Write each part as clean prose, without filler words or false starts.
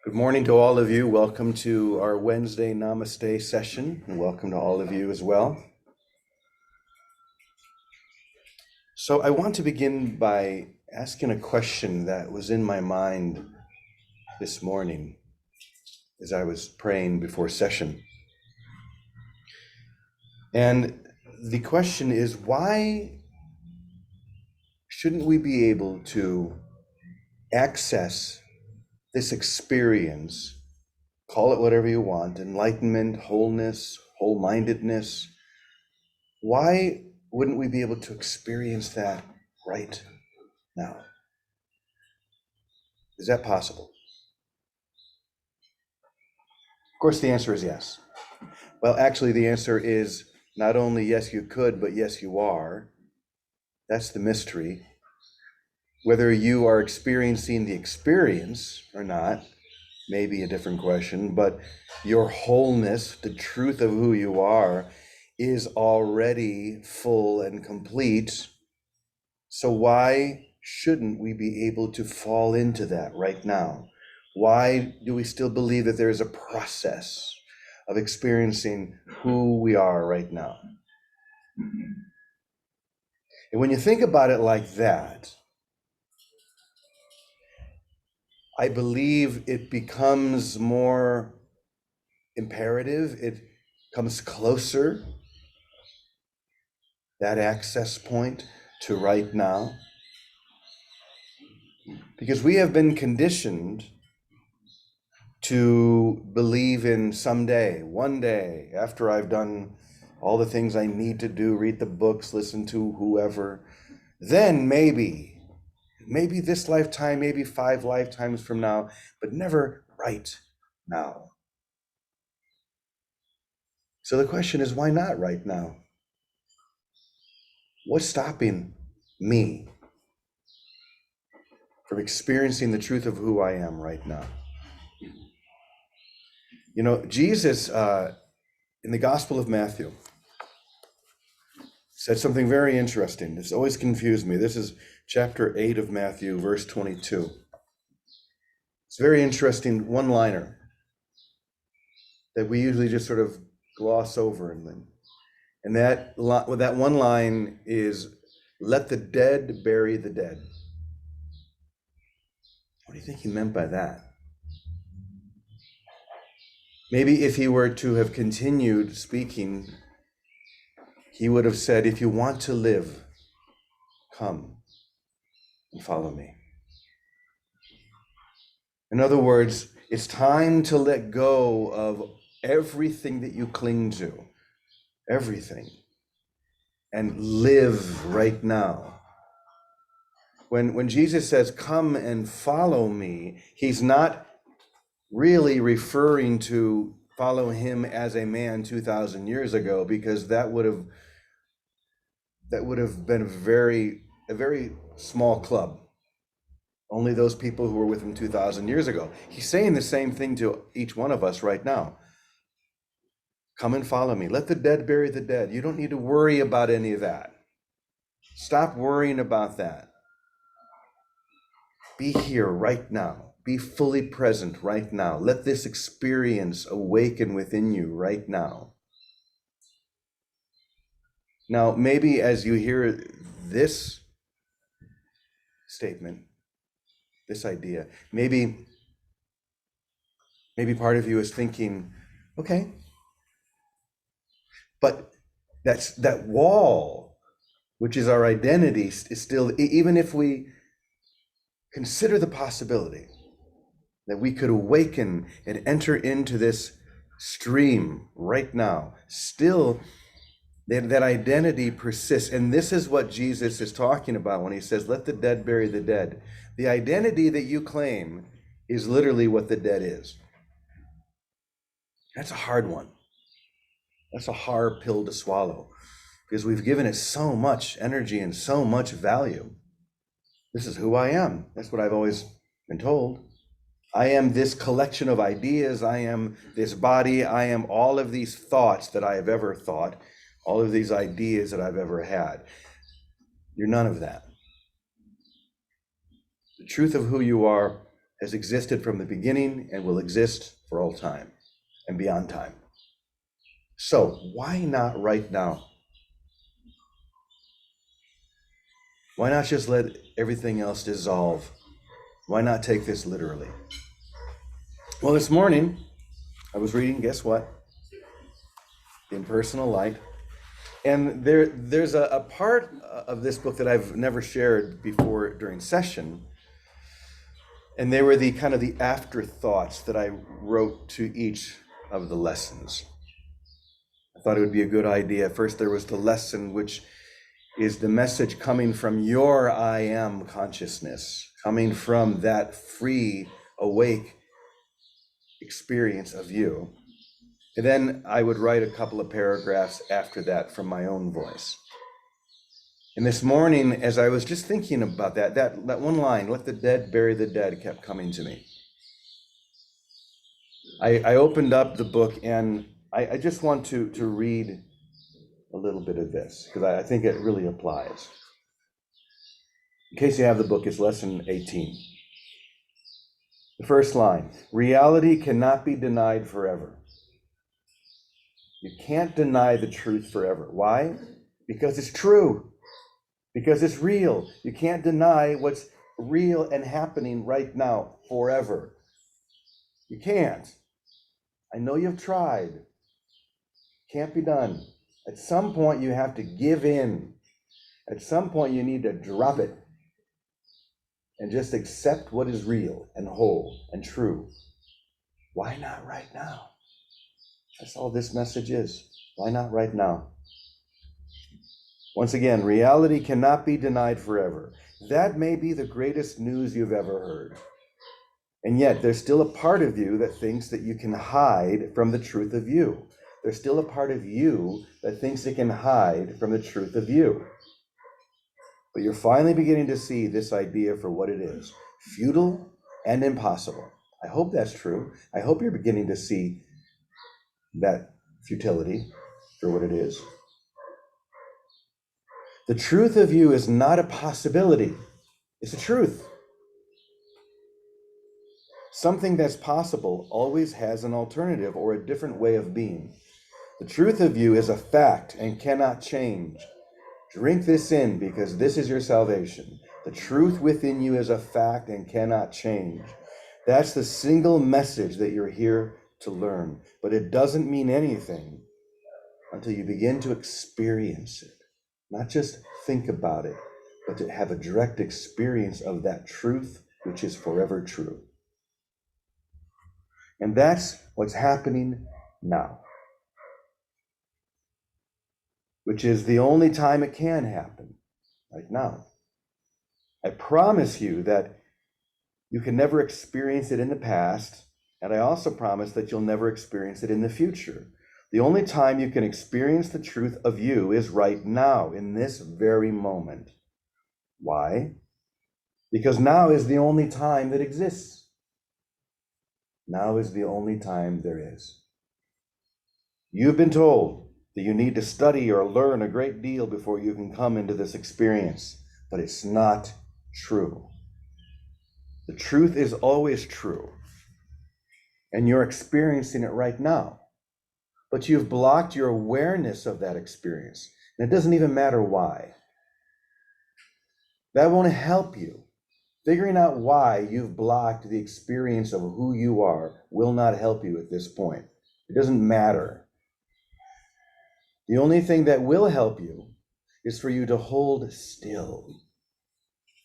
Good morning to all of you. Welcome to our Wednesday Namaste session, and welcome to all of you as well. So I want to begin by asking a question that was in my mind this morning as I was praying before session. And the question is, why shouldn't we be able to access this experience, call it whatever you want, enlightenment, wholeness, whole-mindedness? Why wouldn't we be able to experience that right now? Is that possible? Of course, the answer is yes. Well, actually, the answer is not only yes, you could, but yes, you are. That's the mystery. Whether you are experiencing the experience or not may be a different question, but your wholeness, the truth of who you are, is already full and complete. So why shouldn't we be able to fall into that right now? Why do we still believe that there is a process of experiencing who we are right now? And when you think about it like that, I believe it becomes more imperative. It comes closer, that access point to right now, because we have been conditioned to believe in someday, one day, after I've done all the things I need to do, read the books, listen to whoever, then maybe this lifetime, maybe 5 lifetimes from now, but never right now. So the question is, why not right now? What's stopping me from experiencing the truth of who I am right now? You know, Jesus, in the Gospel of Matthew, said something very interesting. It's always confused me. This is chapter 8 of Matthew, verse 22. It's a very interesting one-liner that we usually just sort of gloss over. And that one line is, "Let the dead bury the dead." What do you think he meant by that? Maybe if he were to have continued speaking, he would have said, "If you want to live, come and follow me." In other words, it's time to let go of everything that you cling to, everything, and live right now. When Jesus says, "Come and follow me," he's not really referring to follow him as a man 2,000 years ago, because that would have been a very small club. Only those people who were with him 2,000 years ago. He's saying the same thing to each one of us right now. Come and follow me. Let the dead bury the dead. You don't need to worry about any of that. Stop worrying about that. Be here right now. Be fully present right now. Let this experience awaken within you right now. Now, maybe as you hear this statement, this idea, maybe part of you is thinking, okay, but that wall, which is our identity, is still, even if we consider the possibility that we could awaken and enter into this stream right now, still that identity persists. And this is what Jesus is talking about when he says, "Let the dead bury the dead." The identity that you claim is literally what the dead is. That's a hard one. That's a hard pill to swallow, because we've given it so much energy and so much value. This is who I am. That's what I've always been told. I am this collection of ideas. I am this body. I am all of these thoughts that I have ever thought, all of these ideas that I've ever had. You're none of that. The truth of who you are has existed from the beginning and will exist for all time and beyond time. So why not right now? Why not just let everything else dissolve? Why not take this literally? Well, this morning I was reading, guess what? Impersonal Light. And there's a part of this book that I've never shared before during session. And they were the kind of the afterthoughts that I wrote to each of the lessons. I thought it would be a good idea. First, there was the lesson, which is the message coming from your I am consciousness, coming from that free, awake experience of you. And then I would write a couple of paragraphs after that from my own voice. And this morning, as I was just thinking about that one line, let the dead bury the dead, kept coming to me. I opened up the book and I just want to read a little bit of this because I think it really applies. In case you have the book, it's lesson 18. The first line, reality cannot be denied forever. You can't deny the truth forever. Why? Because it's true. Because it's real. You can't deny what's real and happening right now forever. You can't. I know you've tried. Can't be done. At some point you have to give in. At some point you need to drop it and just accept what is real and whole and true. Why not right now? That's all this message is. Why not right now? Once again, reality cannot be denied forever. That may be the greatest news you've ever heard. And yet there's still a part of you that thinks that you can hide from the truth of you. There's still a part of you that thinks it can hide from the truth of you. But you're finally beginning to see this idea for what it is, futile and impossible. I hope that's true. I hope you're beginning to see that futility for what it is. The truth of you is not a possibility. It's a truth. Something that's possible always has an alternative or a different way of being. The truth of you is a fact and cannot change. Drink this in because this is your salvation. The truth within you is a fact and cannot change. That's the single message that you're here to learn, but it doesn't mean anything until you begin to experience it. Not just think about it, but to have a direct experience of that truth, which is forever true. And that's what's happening now, which is the only time it can happen, right now. I promise you that you can never experience it in the past, and I also promise that you'll never experience it in the future. The only time you can experience the truth of you is right now, in this very moment. Why? Because now is the only time that exists. Now is the only time there is. You've been told that you need to study or learn a great deal before you can come into this experience, but it's not true. The truth is always true, and you're experiencing it right now. But you've blocked your awareness of that experience. And it doesn't even matter why. That won't help you. Figuring out why you've blocked the experience of who you are will not help you at this point. It doesn't matter. The only thing that will help you is for you to hold still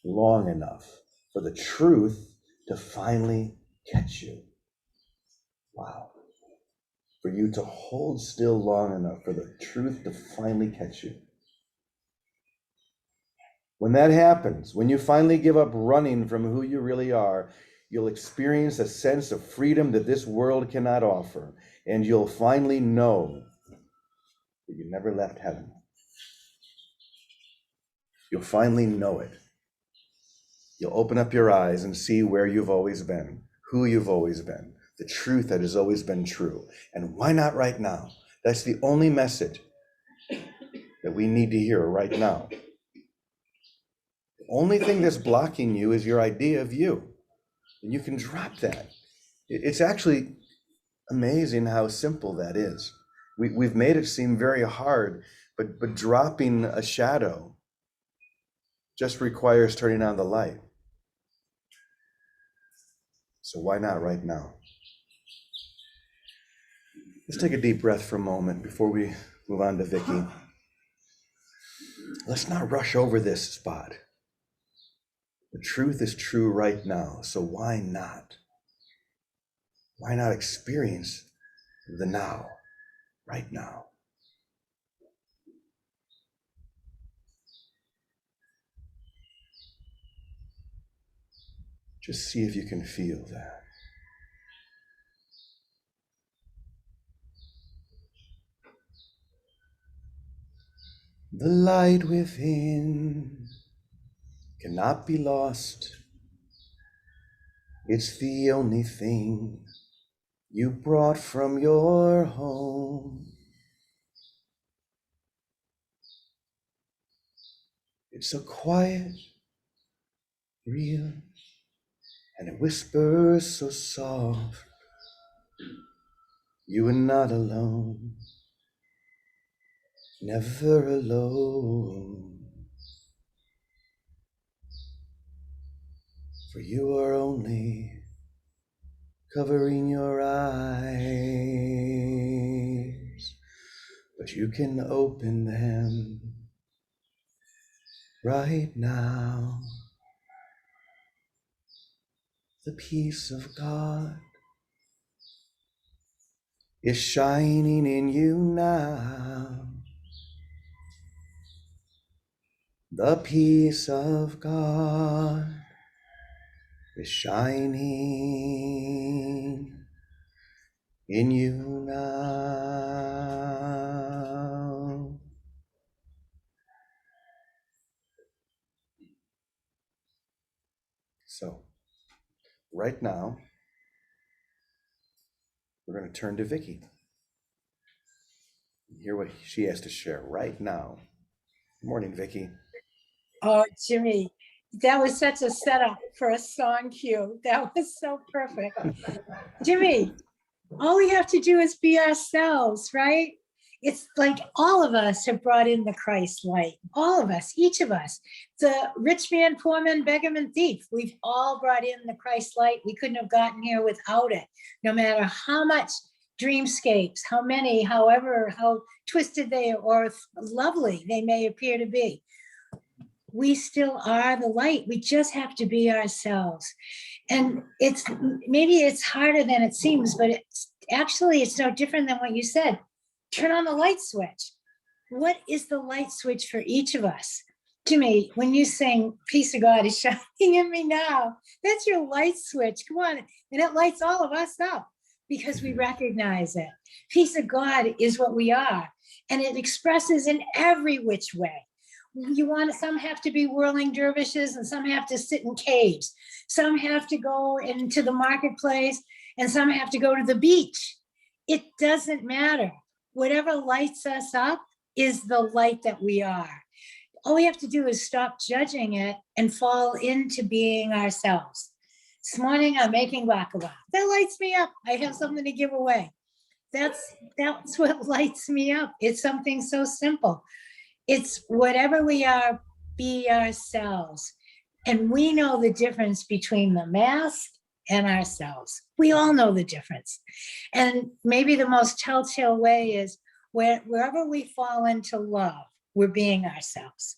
long enough for the truth to finally catch you. Wow. For you to hold still long enough for the truth to finally catch you. When that happens, when you finally give up running from who you really are, you'll experience a sense of freedom that this world cannot offer, and you'll finally know that you never left heaven. You'll finally know it. You'll open up your eyes and see where you've always been, who you've always been, the truth that has always been true. And why not right now? That's the only message that we need to hear right now. The only thing that's blocking you is your idea of you. And you can drop that. It's actually amazing how simple that is. We've made it seem very hard, but dropping a shadow just requires turning on the light. So why not right now? Let's take a deep breath for a moment before we move on to Vicky. Let's not rush over this spot. The truth is true right now, so why not? Why not experience the now, right now? Just see if you can feel that. The light within cannot be lost. It's the only thing you brought from your home. It's so quiet, real, and it whispers so soft. You are not alone, never alone. For you are only covering your eyes, but you can open them right now. The peace of God is shining in you now. The peace of God is shining in you now. So, right now, we're going to turn to Vicky and hear what she has to share right now. Good morning, Vicky. Oh, Jimmy, that was such a setup for a song cue. That was so perfect. Jimmy, all we have to do is be ourselves, right? It's like all of us have brought in the Christ light. All of us, each of us. The rich man, poor man, beggar, and thief. We've all brought in the Christ light. We couldn't have gotten here without it, no matter how much dreamscapes, how many, however, how twisted they or lovely they may appear to be. We still are the light. We just have to be ourselves. And maybe it's harder than it seems, but it's no different than what you said. Turn on the light switch. What is the light switch for each of us? Jimmy, when you sing "Peace of God is shining in me now," that's your light switch. Come on. And it lights all of us up because we recognize it. Peace of God is what we are. And it expresses in every which way. Some have to be whirling dervishes, and some have to sit in caves. Some have to go into the marketplace, and some have to go to the beach. It doesn't matter. Whatever lights us up is the light that we are. All we have to do is stop judging it and fall into being ourselves. This morning I'm making baklava. That lights me up. I have something to give away. That's what lights me up. It's something so simple. It's whatever we are, be ourselves. And we know the difference between the mask and ourselves. We all know the difference. And maybe the most telltale way is wherever we fall into love, we're being ourselves.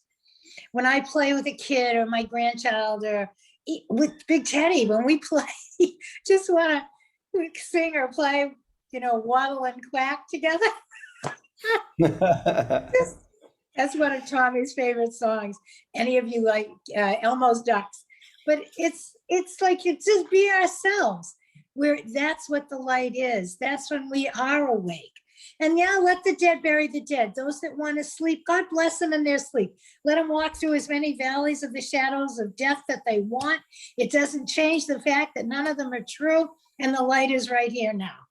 When I play with a kid or my grandchild or with Big Teddy, when we play, just want to sing or play, waddle and quack together. That's one of Tommy's favorite songs. Any of you like Elmo's Ducks? But it's like you just be ourselves. That's what the light is. That's when we are awake. And yeah, let the dead bury the dead. Those that want to sleep, God bless them in their sleep. Let them walk through as many valleys of the shadows of death that they want. It doesn't change the fact that none of them are true, and the light is right here now.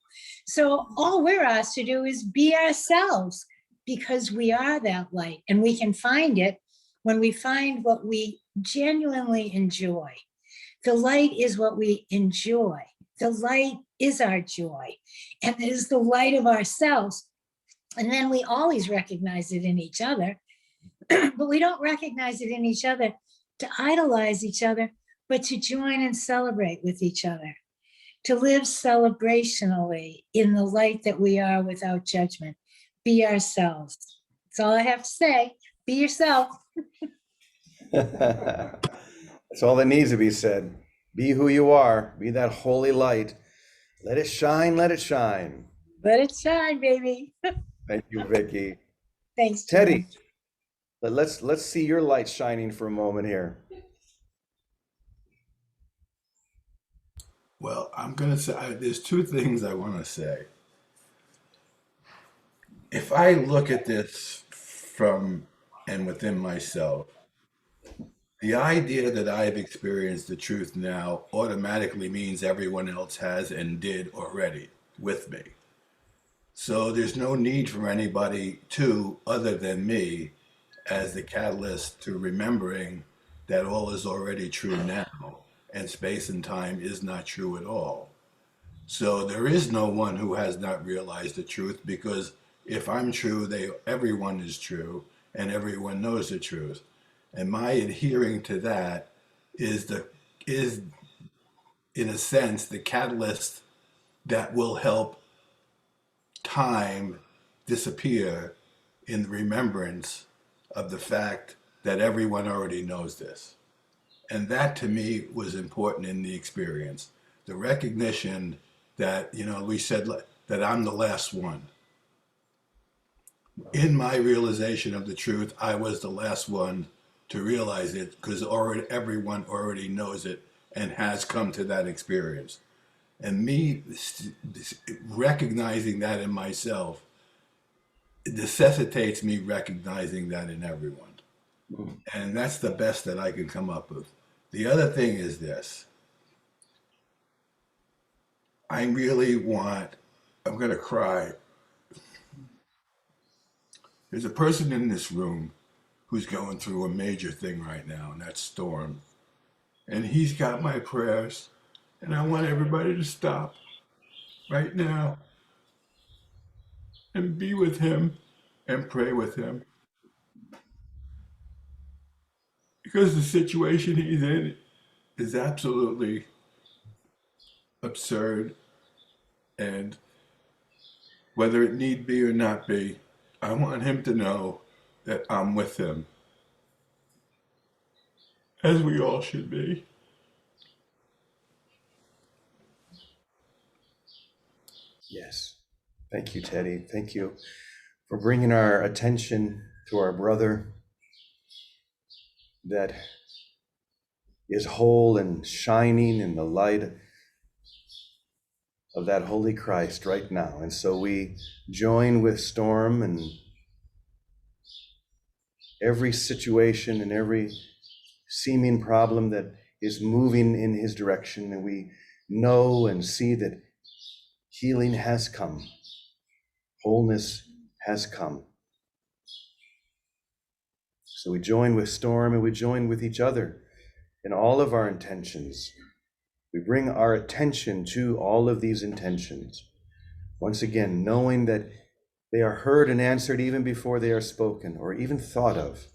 So all we're asked to do is be ourselves, because we are that light, and we can find it when we find what we genuinely enjoy. The light is what we enjoy. The light is our joy, and it is the light of ourselves. And then we always recognize it in each other, but we don't recognize it in each other to idolize each other, but to join and celebrate with each other, to live celebrationally in the light that we are without judgment. Be ourselves. That's all I have to say. Be yourself. That's all that needs to be said. Be who you are. Be that holy light. Let it shine. Let it shine. Let it shine, baby. Thank you, Vicky. Thanks, Teddy, Jim. let's see your light shining for a moment here. Well, I'm going to say there's two things I want to say. If I look at this from and within myself, the idea that I've experienced the truth now automatically means everyone else has and did already with me. So there's no need for anybody to, other than me, as the catalyst to remembering that all is already true now and space and time is not true at all. So there is no one who has not realized the truth, because if I'm true, everyone is true and everyone knows the truth. And my adhering to that is in a sense the catalyst that will help time disappear in the remembrance of the fact that everyone already knows this. And that to me was important in the experience. The recognition that, we said that I'm the last one. In my realization of the truth, I was the last one to realize it, because everyone already knows it and has come to that experience. And me recognizing that in myself necessitates me recognizing that in everyone. And that's the best that I can come up with. The other thing is this. I'm going to cry. There's a person in this room who's going through a major thing right now, and that's Storm. And he's got my prayers, and I want everybody to stop right now and be with him and pray with him. Because the situation he's in is absolutely absurd, and whether it need be or not be, I want him to know that I'm with him, as we all should be. Yes. Thank you, Teddy. Thank you for bringing our attention to our brother that is whole and shining in the light of that Holy Christ right now. And so we join with Storm and every situation and every seeming problem that is moving in his direction. And we know and see that healing has come, wholeness has come. So we join with Storm and we join with each other in all of our intentions. We bring our attention to all of these intentions. Once again, knowing that they are heard and answered even before they are spoken or even thought of.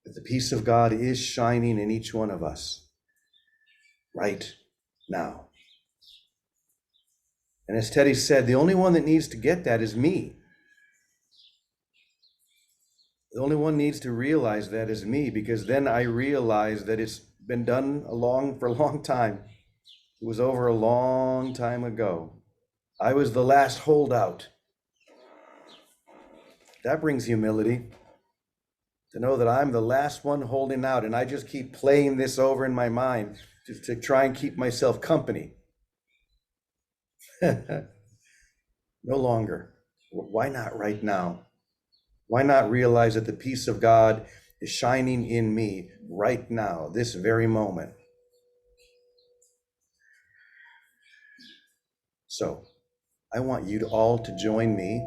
That the peace of God is shining in each one of us right now. And as Teddy said, the only one that needs to get that is me. The only one needs to realize that is me, because then I realize that it's been done for a long time. It was over a long time ago. I was the last holdout. That brings humility, to know that I'm the last one holding out, and I just keep playing this over in my mind to try and keep myself company. No longer. Why not right now? Why not realize that the peace of God is shining in me right now, this very moment? So I want you all to join me.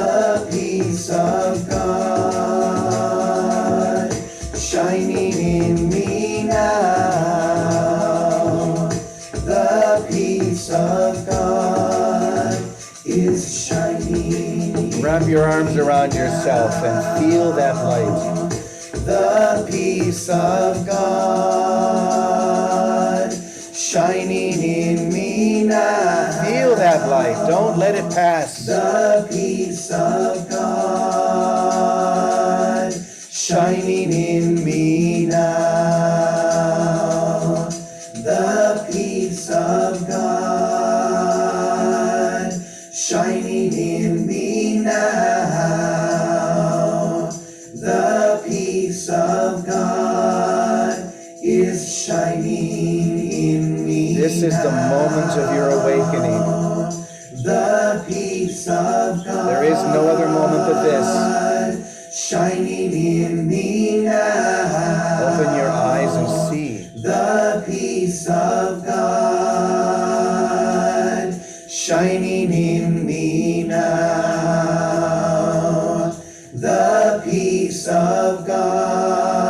the peace of God shining in me now. The peace of God is shining. Wrap your arms around yourself and feel that light. The peace of God shining in me now. Feel that light. Don't let it pass. The peace of God shining in me now. The peace of God shining in me now. The peace of God is shining in me. This is the moment of your awakening. The peace of God. There is no other moment but this. Shining in me now. Open your eyes and see. The peace of God shining in me now. The peace of God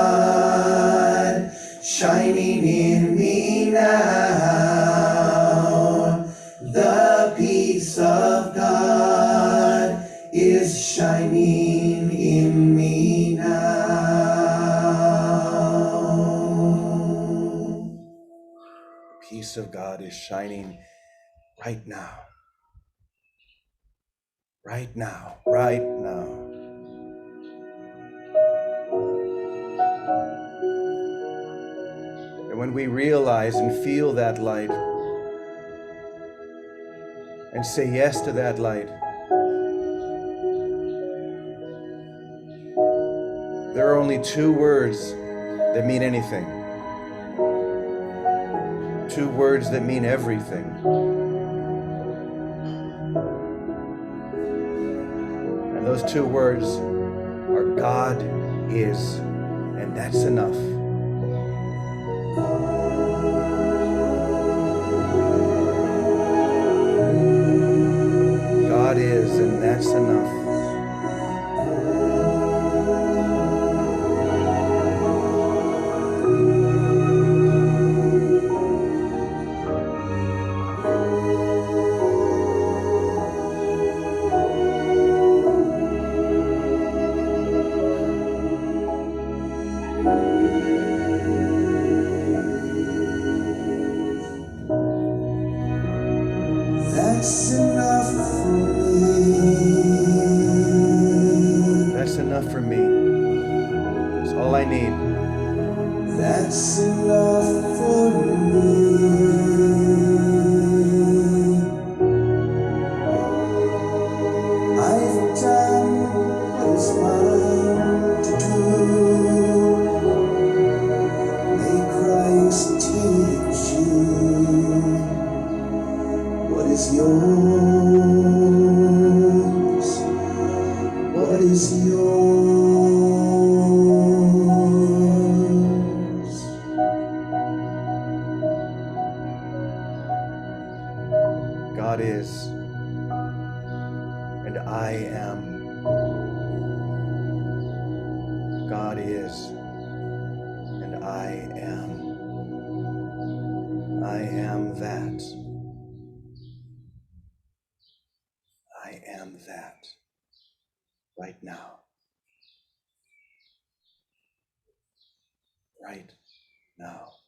shining in me now. The peace of God is shining in me now. The peace of God is shining right now. Right now. Right now. And when we realize and feel that light and say yes to that light, there are only two words that mean anything. Two words that mean everything. And those two words are God is, and that's enough. God is, and that's enough. That's enough for me. That's enough for me. That's all I need. That's enough for me. I've done what is mine to do. May Christ teach you what is yours. What is yours? God is, and I am. God is, and I am. I am that. I am that. Right now. Right now.